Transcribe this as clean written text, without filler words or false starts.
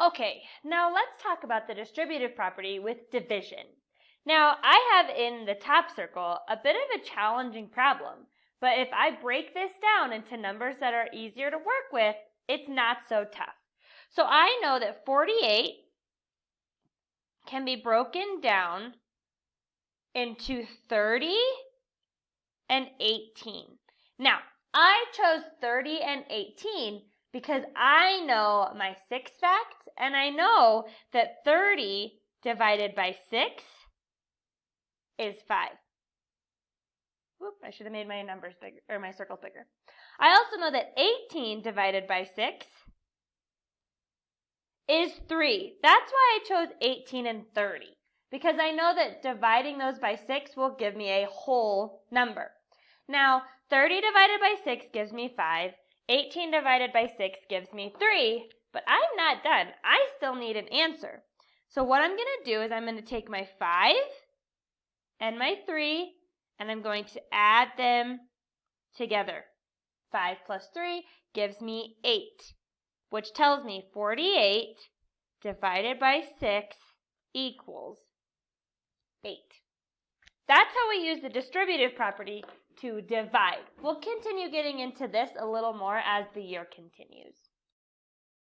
Okay, now let's talk about the distributive property with division. Now, I have in the top circle a bit of a challenging problem, but if I break this down into numbers that are easier to work with, it's not so tough. So I know that 48 can be broken down into 30 and 18. Now, I chose 30 and 18 because I know my 6 facts, and I know that 30 divided by 6 is 5. Whoop, I should have made my numbers bigger, or my circles bigger. I also know that 18 divided by 6 is 3. That's why I chose 18 and 30, because I know that dividing those by 6 will give me a whole number. Now, 30 divided by 6 gives me 5. 18 divided by 6 gives me 3, but I'm not done. I still need an answer. So what I'm going to do is I'm going to take my 5 and my 3, and I'm going to add them together. 5 plus 3 gives me 8, which tells me 48 divided by 6 equals 8. That's how we use the distributive property to divide. We'll continue getting into this a little more as the year continues.